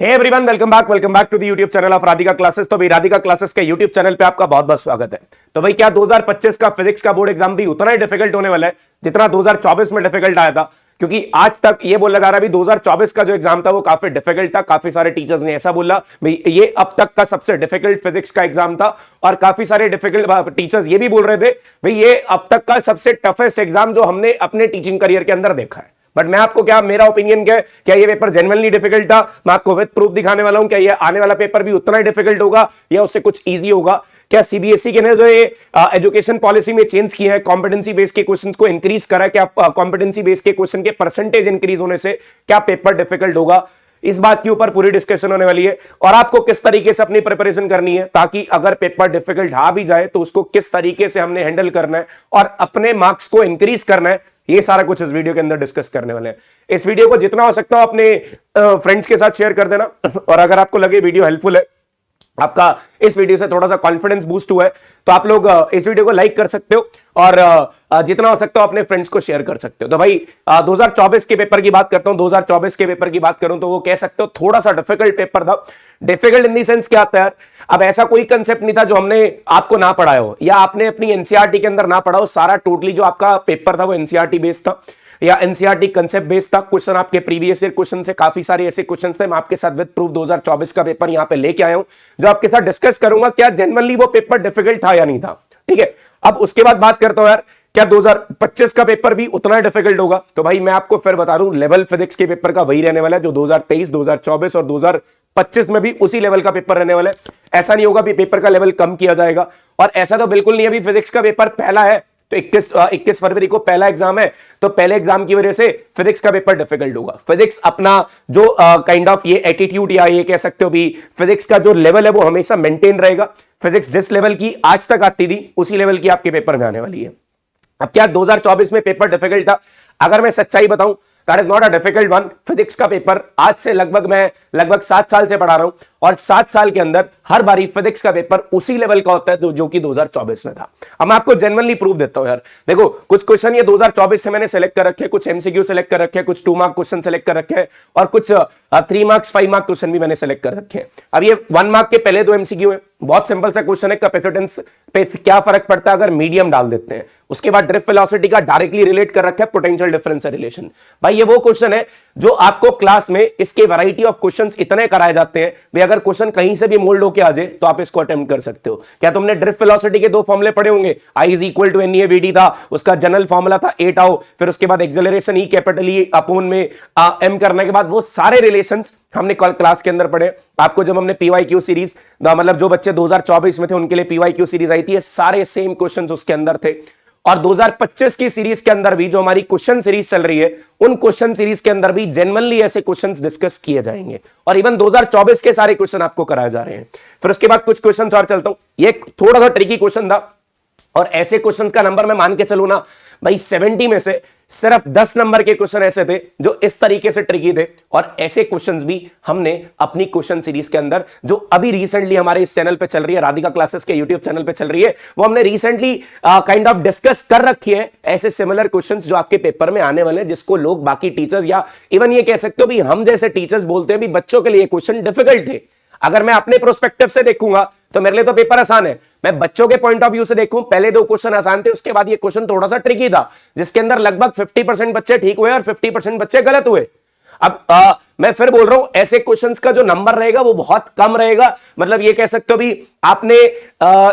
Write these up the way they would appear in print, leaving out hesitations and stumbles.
Hey everyone, welcome back to the YouTube channel of Radhika classes. तो भाई Radhika classes के YouTube channel पे आपका बहुत बहुत स्वागत है। तो भाई क्या 2025 का फिजिक्स का बोर्ड एग्जाम भी उतना ही डिफिकल्ट होने वाला है जितना 2024 में डिफिकल्ट आया था? क्योंकि आज तक ये बोला जा रहा है 2024 का जो एग्जाम था वो काफी डिफिकल्ट था। काफी सारे टीचर्स ने ऐसा बोला भाई ये अब तक का सबसे डिफिकल्ट फिजिक्स का एग्जाम था, और काफी सारे डिफिकल्ट टीचर्स ये भी बोल रहे थे भाई ये अब तक का सबसे टफेस्ट एग्जाम जो हमने अपने टीचिंग करियर के अंदर देखा है। बट मैं आपको मेरा ओपिनियन क्या ये पेपर जेन्युइनली डिफिकल्ट था? मैं आपको विद प्रूफ दिखाने वाला हूं। क्या ये आने वाला पेपर भी उतना ही डिफिकल्ट होगा या उससे कुछ इजी होगा? क्या सीबीएसई के ने जो ये एजुकेशन पॉलिसी में चेंज किया है, कॉम्पिटेंसी बेस्ड के क्वेश्चंस को इंक्रीज करा है, क्या कॉम्पिटेंसी बेस्ड के क्वेश्चन के परसेंटेज इंक्रीज होने से क्या पेपर डिफिकल्ट होगा? इस बात के ऊपर पूरी डिस्कशन होने वाली है, और आपको किस तरीके से अपनी प्रिपरेशन करनी है ताकि अगर पेपर डिफिकल्ट आ भी जाए तो उसको किस तरीके से हमने हैंडल करना है और अपने मार्क्स को इंक्रीज करना है, ये सारा कुछ इस वीडियो के अंदर डिस्कस करने वाले हैं। इस वीडियो को जितना हो सकता हो अपने फ्रेंड्स के साथ शेयर कर देना, और अगर आपको लगे वीडियो हेल्पफुल है, आपका इस वीडियो से थोड़ा सा कॉन्फिडेंस बूस्ट हुआ है, तो आप लोग इस वीडियो को लाइक कर सकते हो और जितना हो सकता हो अपने फ्रेंड्स को शेयर कर सकते हो। तो भाई 2024 के पेपर की बात करता हूं। 2024 के पेपर की बात करूं तो वो कह सकते हो थोड़ा सा डिफिकल्ट पेपर था। डिफिकल्ट इन दी सेंस क्या आता है यार, अब ऐसा कोई कंसेप्ट नहीं था जो हमने आपको ना पढ़ाया हो या आपने अपनी एनसीईआरटी के अंदर ना पढ़ा हो। सारा टोटली जो आपका पेपर था वो एनसीईआरटी बेस्ड था या एनसीईआरटी कंसेप्ट बेस्ड था। क्वेश्चन आपके प्रीवियस ईयर क्वेश्चन से काफी सारे ऐसे क्वेश्चन थे। मैं आपके साथ विद प्रूफ 2024 का पेपर यहां पे लेके आया हूं जो आपके साथ डिस्कस करूंगा क्या जेन्युइनली वो पेपर डिफिकल्ट था या नहीं था। ठीक है, अब उसके बाद बात करता हूं यार क्या 2025 का पेपर भी उतना डिफिकल्ट होगा? तो भाई मैं आपको फिर बता दूं, लेवल फिजिक्स के पेपर का वही रहने वाला है जो 2023, 2024 और 2025 में भी उसी लेवल का पेपर रहने वाला है। ऐसा नहीं होगा कि पेपर का लेवल कम किया जाएगा, और ऐसा तो बिल्कुल नहीं है। अभी फिजिक्स का पेपर पहला है तो 21 फरवरी को पहला एग्जाम है, तो पहले एग्जाम की वजह से फिजिक्स का पेपर डिफिकल्ट होगा। फिजिक्स अपना जो काइंड ऑफ ये एटीट्यूड या ये कह सकते हो भी फिजिक्स का जो लेवल है वो हमेशा मेंटेन रहेगा। फिजिक्स जिस लेवल की आज तक आती थी उसी लेवल की आपके पेपर में आने वाली है। अब क्या 2024 में पेपर डिफिकल्ट था? अगर मैं सच्चाई बताऊं, that is not a difficult one. Physics का पेपर आज से लगभग 7 साल से पढ़ा रहा हूं, और 7 साल के अंदर हर बारी फिजिक्स का पेपर उसी लेवल का होता है जो कि 2024 में था। अब मैं आपको जेन्युइनली प्रूफ देता हूं यार। देखो कुछ क्वेश्चन ये 2024 से मैंने सेलेक्ट कर रखे हैं, कुछ एमसीक्यू सेलेक्ट कर रखे हैं, कुछ 2 मार्क क्वेश्चन सेलेक्ट कर रखे हैं, और कुछ 3 मार्क्स 5 मार्क क्वेश्चन भी मैंने सेलेक्ट कर रखे हैं। अब ये 1 मार्क के पहले 2 एमसीक्यू है, बहुत सिंपल सा क्वेश्चन है, कैपेसिटेंस पे क्या फर्क पड़ता है अगर मीडियम डाल देते हैं। उसके बाद ड्रिफ्ट वेलोसिटी का डायरेक्टली रिलेट कर रखा है पोटेंशियल डिफरेंस रिलेशन। भाई ये वो क्वेश्चन है जो आपको क्लास में इसके वैरायटी ऑफ क्वेश्चंस इतने कराए जाते हैं भाई अगर क्वेश्चन कहीं से भी मोल्ड होके आ जाए तो आप इसको अटेम्प्ट कर सकते हो। क्या तुमने ड्रिफ्ट वेलोसिटी के 2 फॉर्मूले पढ़े होंगे? I is equal to n a v d था, उसका जनरल फॉर्मूला था ए टाउ, फिर उसके बाद acceleration E capital E upon में एम करने के बाद वो सारे रिलेशंस हमने कल क्लास के अंदर पढ़े। आपको जब हमने पीवाईक्यू सीरीज, मतलब जो बच्चे 2024 में थे उनके लिए पीवाईक्यू सीरीज आई थी, सारे सेम क्वेश्चंस उसके अंदर थे। और 2025 की सीरीज के अंदर भी जो हमारी क्वेश्चन सीरीज चल रही है उन क्वेश्चन सीरीज के अंदर भी जेन्युइनली ऐसे क्वेश्चंस डिस्कस किए जाएंगे, और इवन 2024 के सारे क्वेश्चन आपको कराए जा रहे हैं। फिर उसके बाद कुछ क्वेश्चंस और चलता हूं। ये थोड़ा सा ट्रिकी क्वेश्चन था, और ऐसे क्वेश्चंस का नंबर मैं मान के चलूं ना भाई 70 में से सिर्फ 10 नंबर के क्वेश्चन ऐसे थे जो इस तरीके से ट्रिकी थे। और ऐसे क्वेश्चंस भी हमने अपनी क्वेश्चन सीरीज के अंदर जो अभी रिसेंटली हमारे इस चैनल पे चल रही है, राधिका क्लासेस के यूट्यूब चैनल पे चल रही है, वो हमने रिसेंटली काइंड ऑफ डिस्कस कर रखी है। ऐसे सिमिलर क्वेश्चंस जो आपके पेपर में आने वाले हैं, जिसको लोग बाकी टीचर्स या इवन ये कह सकते हो भी हम जैसे टीचर्स बोलते हैं भी बच्चों के लिए क्वेश्चन डिफिकल्ट थे। अगर मैं अपने प्रोस्पेक्टिव से देखूंगा तो मेरे लिए तो पेपर आसान है। मैं बच्चों के पॉइंट ऑफ व्यू से देखूं, पहले 2 क्वेश्चन आसान थे, उसके बाद ये क्वेश्चन थोड़ा सा ट्रिकी था जिसके अंदर लगभग 50% बच्चे ठीक हुए और 50% बच्चे गलत हुए। अब मैं फिर बोल रहा हूं ऐसे क्वेश्चंस का जो नंबर रहेगा वो बहुत कम रहेगा। मतलब ये कह सकते हो भी आपने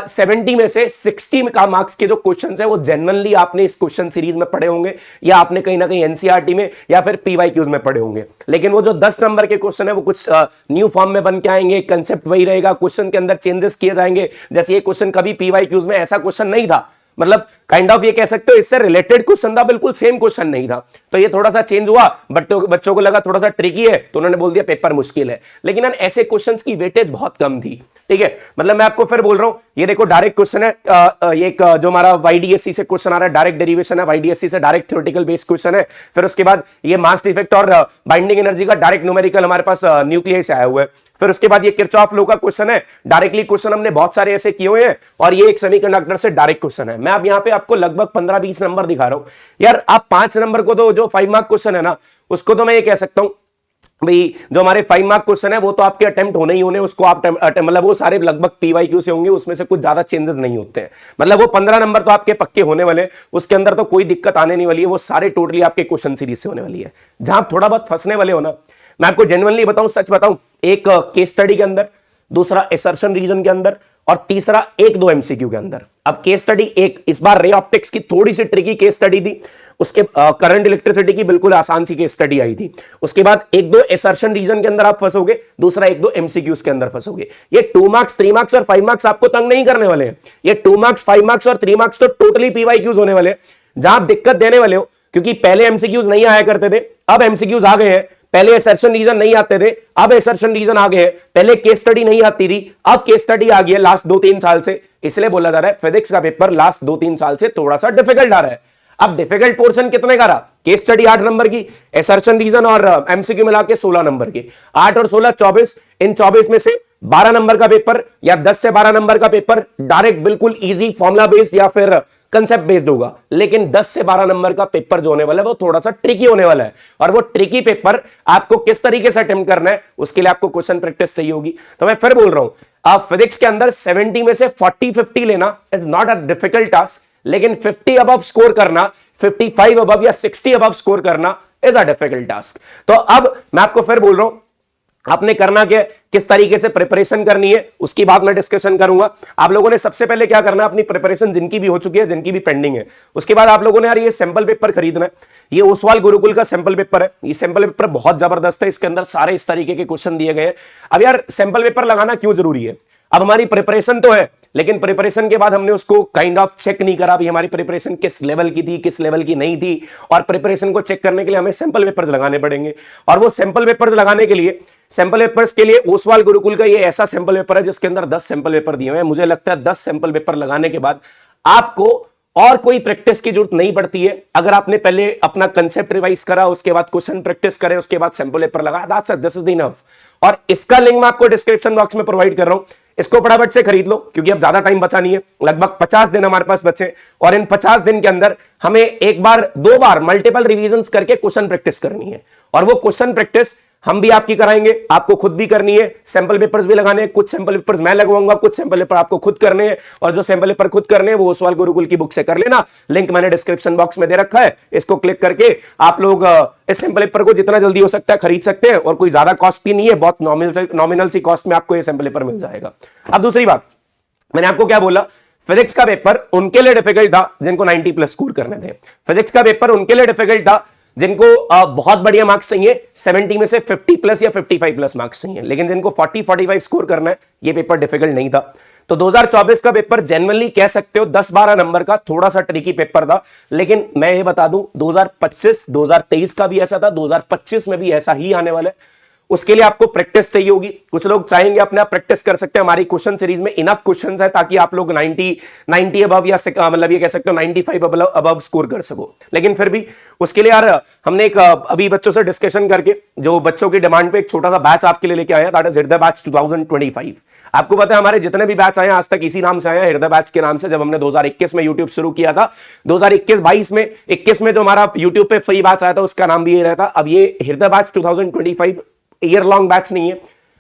70 में से 60 का मार्क्स के जो क्वेश्चंस है वो जेन्युइनली आपने इस क्वेश्चन सीरीज में पढ़े होंगे, या आपने कहीं ना कहीं एनसीईआरटी में या फिर पीवाईक्यूज में पढ़े होंगे। लेकिन वो जो 10 नंबर के क्वेश्चन है वो कुछ न्यू फॉर्म में बन के आएंगे, कंसेप्ट वही रहेगा, क्वेश्चन के अंदर चेंजेस किए जाएंगे। जैसे ये क्वेश्चन कभी पीवाईक्यूज में ऐसा क्वेश्चन नहीं था, मतलब काइंड ऑफ ये कह सकते हो इससे रिलेटेड क्वेश्चन था, बिल्कुल सेम क्वेश्चन नहीं था। तो ये थोड़ा सा चेंज हुआ, बच्चों को लगा थोड़ा सा ट्रिकी है तो उन्होंने बोल दिया पेपर मुश्किल है। लेकिन ऐसे क्वेश्चंस की वेटेज बहुत कम थी। ठीक है, मतलब मैं आपको फिर बोल रहा हूं, ये देखो डायरेक्ट क्वेश्चन है, ये एक जो हमारा वाईडीएससी से क्वेश्चन आ रहा है, डायरेक्ट डेरिवेशन है, वाईडीएससी से डायरेक्ट थ्योरेटिकल बेस्ड क्वेश्चन है। फिर उसके बाद ये मास डिफेक्ट और बाइंडिंग एनर्जी का डायरेक्ट न्यूमेरिकल हमारे पास न्यूक्लियस से आया हुआ है। फिर उसके बाद ये किरचॉफ लॉ का क्वेश्चन है, डायरेक्टली क्वेश्चन हमने बहुत सारे ऐसे किए हुए हैं, और ये एक सेमीकंडक्टर से डायरेक्ट क्वेश्चन है। मैं अब यहाँ पे आपको लगभग 15-20 नंबर दिखा रहा हूं यार। आप 5 नंबर को तो जो 5 मार्क क्वेश्चन है ना, उसको तो मैं ये कह सकता हूं भाई जो हमारे 5 मार्क क्वेश्चन है वो तो आपके अटेम्प्ट होने ही होने, उसको आप मतलब वो सारे लगभग पीवाईक्यू से होंगे, उसमें से कुछ ज्यादा चेंजेस नहीं होते हैं, मतलब वो 15 नंबर तो आपके पक्के होने वाले, उसके अंदर तो कोई दिक्कत आने नहीं वाली है, वो सारे टोटली आपके क्वेश्चन सीरीज से होने वाली है। जहां आप थोड़ा बहुत फंसने वाले हो ना, मैं आपको जेन्युइनली बताऊं, सच बताऊं, एक केस स्टडी के अंदर, दूसरा असर्शन रीजन के अंदर, और तीसरा एक दो एमसीक्यू के अंदर। अब केस स्टडी एक, इस बार रे ऑप्टिक्स की थोड़ी सी ट्रिकी केस स्टडी थी, उसके करंट इलेक्ट्रिसिटी की बिल्कुल आसान सी केस स्टडी आई थी, उसके बाद एक दो असर्शन रीजन के अंदर आप फंसोगे, दूसरा एक दो एमसीक्यूज के अंदर फंसोगे। ये 2 मार्क्स 3 मार्क्स और 5 मार्क्स आपको तंग नहीं करने वाले हैं, ये 2 मार्क्स 5 मार्क्स और 3 मार्क्स तो टोटली पीवाईक्यूज होने वाले हैं, जहां आप दिक्कत देने वाले हो, क्योंकि पहले एमसीक्यूज नहीं आया करते थे, अब एमसीक्यूज आ गए हैं, पहले असर्शन रीजन नहीं आते थे, अब असर्शन रीजन आ गए हैं, पहले केस स्टडी नहीं आती थी, अब केस स्टडी आ गई है लास्ट 2-3 साल से, इसलिए बोला जा रहा है फिजिक्स का पेपर लास्ट 2-3 साल से थोड़ा सा डिफिकल्ट आ रहा है। अब डिफिकल्ट पोर्शन कितने का रहा? केस स्टडी 8 नंबर की, असर्शन रीजन और एमसीक्यू मिला के 16 नंबर की, 8 और 16 24, इन 24 में से 12 नंबर का पेपर या 10 से 12 नंबर का पेपर डायरेक्ट बिल्कुल इजी फॉर्मुला बेस्ड या फिर कंसेप्ट बेस्ड होगा, लेकिन 10 से 12 नंबर का पेपर जो होने वाला है वो थोड़ा सा ट्रिकी होने वाला है, और वो ट्रिकी पेपर आपको किस तरीके से अटेम्प्ट करना है उसके लिए आपको क्वेश्चन प्रैक्टिस चाहिए होगी। तो मैं फिर बोल रहा हूं, आप फिजिक्स के अंदर 70 में से 40-50 लेना is not a difficult task, लेकिन 50 अबव स्कोर करना, 55 अबव या 60 अबव स्कोर करना इज अ डिफिकल्ट टास्क। तो अब मैं आपको फिर बोल रहा हूं, आपने करना क्या, किस तरीके से प्रिपरेशन करनी है उसकी बात मैं डिस्कशन करूंगा। आप लोगों ने सबसे पहले क्या करना है, अपनी प्रिपरेशन जिनकी भी हो चुकी है, जिनकी भी पेंडिंग है, उसके बाद आप लोगों ने यार ये सैंपल पेपर खरीदना है। ये ओसवाल गुरुकुल का सैंपल पेपर है, ये सैंपल पेपर बहुत जबरदस्त है, इसके अंदर सारे इस तरीके के क्वेश्चन दिए गए हैं। अब यार सैंपल पेपर लगाना क्यों जरूरी है? अब हमारी प्रिपरेशन तो है, लेकिन प्रिपरेशन के बाद हमने उसको काइंड ऑफ चेक नहीं करा भी हमारी प्रिपरेशन किस लेवल की थी, किस लेवल की नहीं थी, और प्रिपरेशन को चेक करने के लिए हमें सैंपल पेपर्स लगाने पड़ेंगे। और वो सैंपल पेपर्स लगाने के लिए, सैंपल पेपर्स के लिए ओसवाल गुरुकुल का ये ऐसा सैंपल पेपर है जिसके अंदर 10 सैंपल पेपर दिए हुए हैं। मुझे लगता है 10 सैंपल पेपर लगाने के बाद आपको और कोई प्रैक्टिस की जरूरत नहीं पड़ती है। अगर आपने पहले अपना कंसेप्ट रिवाइज करा, उसके बाद क्वेश्चन प्रैक्टिस करे, उसके बाद सैंपल पेपर लगा, that's it, this is enough. और इसका लिंक मैं आपको डिस्क्रिप्शन बॉक्स में प्रोवाइड कर रहा हूं, इसको फटाफट से खरीद लो, क्योंकि अब ज्यादा टाइम बचा नहीं है, लगभग 50 दिन हमारे पास बचे, और इन 50 दिन के अंदर हमें एक बार 2 बार मल्टीपल रिवीजन्स करके क्वेश्चन प्रैक्टिस करनी है। और वो क्वेश्चन प्रैक्टिस हम भी आपकी कराएंगे, आपको खुद भी करनी है, सैंपल पेपर्स भी लगाने हैं, कुछ सैंपल पेपर्स मैं लगवाऊंगा, कुछ सैंपल पेपर आपको खुद करने हैं, और जो सैंपल पेपर खुद करने हैं वो ओसवाल गुरुकुल की बुक से कर लेना, लिंक मैंने डिस्क्रिप्शन बॉक्स में दे रखा है, इसको क्लिक करके आप लोग इस सैंपल पेपर को जितना जल्दी हो सकता है खरीद सकते हैं, और कोई ज्यादा कॉस्ट भी नहीं है, बहुत नॉमिनल सी कॉस्ट में आपको ये सैंपल पेपर मिल जाएगा। अब दूसरी बात, मैंने आपको क्या बोला, फिजिक्स का पेपर उनके लिए डिफिकल्ट था जिनको 90+ स्कोर करने थे। फिजिक्स का पेपर उनके लिए डिफिकल्ट था जिनको बहुत बढ़िया मार्क्स चाहिए, 70 में से 50+ या 55+ मार्क्स चाहिए, लेकिन जिनको 40-45 स्कोर करना है, ये पेपर डिफिकल्ट नहीं था। तो 2024 का पेपर जेन्युइनली कह सकते हो 10-12 नंबर का थोड़ा सा ट्रिकी पेपर था, लेकिन मैं ये बता दूं 2025 2023 का भी ऐसा था, 2025 में भी ऐसा ही आने वाला है। उसके लिए आपको प्रैक्टिस चाहिए होगी, कुछ लोग चाहेंगे अपने आप प्रैक्टिस कर सकते हैं, हमारी क्वेश्चन सीरीज में इनफ क्वेश्चंस है ताकि आप लोग 90 अबव या मतलब ये कह सकते हो 95 अबव स्कोर कर सको। लेकिन फिर भी उसके लिए यार हमने एक अभी बच्चों से डिस्कशन करके जो बच्चों की डिमांड पे एक छोटा सा बैच आपके लिए लेके आया, दैट इज हृदय बैच 2025। आपको पता है हमारे जितने भी बैच आए आज तक इसी नाम से आए, हृदय बैच के नाम से। जब हमने 2021 में यूट्यूब शुरू किया था, 2021-22 में 21 में जो हमारा यूट्यूब पे फ्री बैच आया था उसका नाम भी ये रहता। अब ये हृदय बैच 2025 ईयर लॉन्ग बैच नहीं है,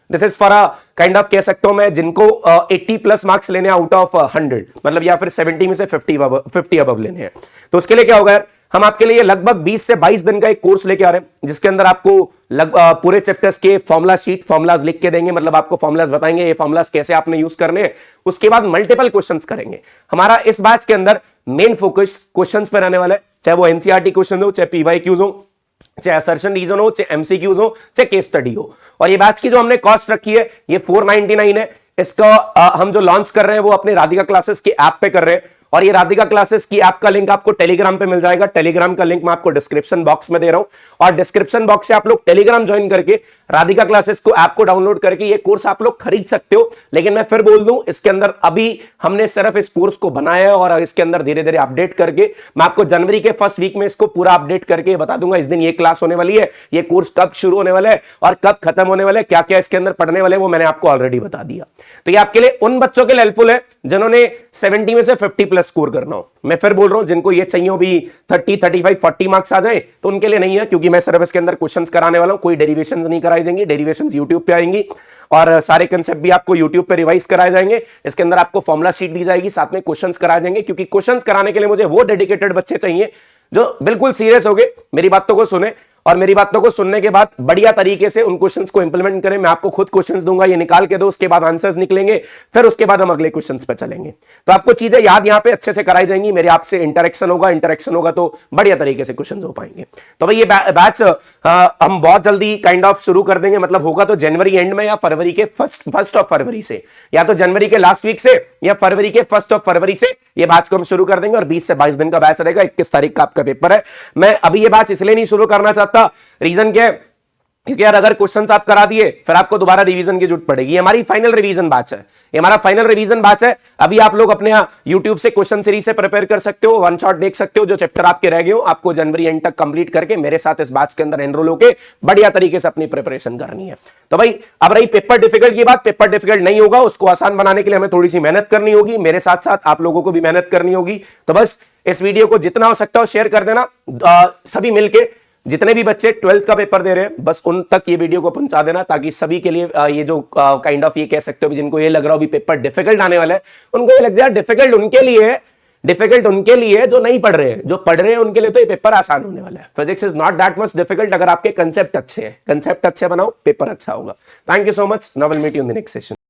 this is for a kind of कह सकता हूं मैं जिनको 80+ मार्क्स लेने आउट ऑफ 100, मतलब या फिर 70 में से 50 अबव लेने हैं। तो उसके लिए क्या होगा यार, हम आपके लिए लगभग 20 से 22 दिन का एक कोर्स लेके आ रहे हैं, जिसके अंदर आपको पूरे चैप्टर्स के फॉर्मुला शीट, फॉर्मुलाज लिख के देंगे, मतलब आपको फॉर्मुलाज बताएंगे ये फॉर्मुलाज कैसे आपने यूज करने हैं। उसके बाद मल्टीपल क्वेश्चंस करेंगे। हमारा इस बैच के अंदर मेन फोकस क्वेश्चंस पर रहने वाला है, चाहे वो एनसीईआरटी क्वेश्चन हो, चाहे पीवाईक्यूज हो, चाहे असर्शन रीजन हो, चाहे एमसीक्यूज हो, चाहे केस स्टडी हो। और ये बैच की जो हमने कॉस्ट रखी है ये 499 है। इसका हम जो लॉन्च कर रहे हैं वो अपने राधिका क्लासेस की ऐप पे कर रहे हैं, और ये राधिका क्लासेस की ऐप का लिंक आपको टेलीग्राम पे मिल जाएगा। टेलीग्राम का लिंक मैं आपको डिस्क्रिप्शन बॉक्स में दे रहा हूं, और डिस्क्रिप्शन बॉक्स से आप लोग टेलीग्राम ज्वाइन करके राधिका क्लासेस को ऐप को डाउनलोड करके ये कोर्स आप लोग खरीद सकते हो। लेकिन मैं फिर बोल दूं, इसके अंदर अभी हमने सिर्फ इस कोर्स को बनाया है, और इसके अंदर धीरे धीरे अपडेट करके मैं आपको जनवरी के फर्स्ट वीक में इसको पूरा अपडेट करके बता दूंगा इस दिन ये क्लास होने वाली है, ये कोर्स कब शुरू होने वाला है और कब खत्म होने वाला है, क्या क्या इसके अंदर पढ़ने वाले वो मैंने आपको ऑलरेडी बता दिया। तो ये आपके लिए उन बच्चों के लिए हेल्पफुल है जिन्होंने 70 में से 50+ प्लस स्कोर करना हो। मैं फिर बोल रहा हूं, जिनको ये चाहिए भी 30, 35, 40 मार्क्स आ जाए तो उनके लिए नहीं है, क्योंकि मैं सिर्फ इसके अंदर क्वेश्चंस कराने वाला हूं, कोई डेरिवेशंस नहीं कराई जाएंगी। डेरिवेशंस यूट्यूब पे आएंगी और सारे कंसेप्ट भी आपको यूट्यूब पे रिवाइज कराए जाएंगे। इसके अंदर आपको फॉर्मुला शीट दी जाएगी, साथ में क्वेश्चंस कराए जाएंगे, क्योंकि क्वेश्चंस कराने के लिए मुझे वो डेडिकेटेड बच्चे चाहिए जो बिल्कुल सीरियस हो गए, मेरी बातों को सुने और मेरी बातों को सुनने के बाद बढ़िया तरीके से उन क्वेश्चंस को इंप्लीमेंट करें। मैं आपको खुद क्वेश्चंस दूंगा, ये निकाल के दो, उसके बाद आंसर्स निकलेंगे, फिर उसके बाद हम अगले क्वेश्चंस पे चलेंगे। तो आपको चीजें याद यहां पे अच्छे से कराई जाएंगी, मेरे आपसे इंटरेक्शन होगा तो बढ़िया तरीके से क्वेश्चंस हो पाएंगे। तो भाई ये बैच हम बहुत जल्दी काइंड ऑफ शुरू कर देंगे, मतलब होगा तो जनवरी एंड में या फरवरी के फर्स्ट ऑफ फरवरी से, या तो जनवरी के लास्ट वीक से या फरवरी के फर्स्ट ऑफ फरवरी से ये बैच को हम शुरू कर देंगे। और 20 से 22 दिन का बैच रहेगा, 21 तारीख का आपका पेपर है। मैं अभी ये बैच इसलिए नहीं शुरू करना चाहता, रीजन क्या है, क्योंकि यार अगर क्वेश्चंस आप करा दिए फिर आपको दोबारा रिवीजन की जरूरत पड़ेगी। हमारी फाइनल रिवीजन बैच है, ये हमारा फाइनल रिवीजन बैच है। अभी आप लोग अपने यूट्यूब से क्वेश्चन सीरीज से प्रिपेयर कर सकते हो, वन शॉट देख सकते हो, जो चैप्टर आपके रह गए हो आपको जनवरी एंड तक कंप्लीट करके मेरे साथ इस बैच के अंदर एनरोल होकर बढ़िया तरीके से अपनी प्रिपरेशन करनी है। तो भाई अब रही पेपर डिफिकल्ट की बात, पेपर डिफिकल्ट नहीं होगा, उसको आसान बनाने के लिए हमें थोड़ी सी मेहनत करनी होगी, मेरे साथ साथ आप लोगों को भी मेहनत करनी होगी। तो बस इस वीडियो को जितना हो सकता हो शेयर कर देना, सभी मिलके जितने भी बच्चे 12th का पेपर दे रहे हैं बस उन तक ये वीडियो को पहुंचा देना, ताकि सभी के लिए ये जो काइंड ऑफ ये कह सकते हो जिनको ये लग रहा हो भी पेपर डिफिकल्ट आने वाला है, उनको ये लग जाए डिफिकल्ट उनके लिए जो नहीं पढ़ रहे हैं, जो पढ़ रहे हैं उनके लिए तो ये पेपर आसान होने वाला है। Physics is not that much difficult अगर आपके कंसेप्ट अच्छे हैं, कंसेप्ट अच्छे बनाओ पेपर अच्छा होगा। Thank you so much, now will meet you in the next session.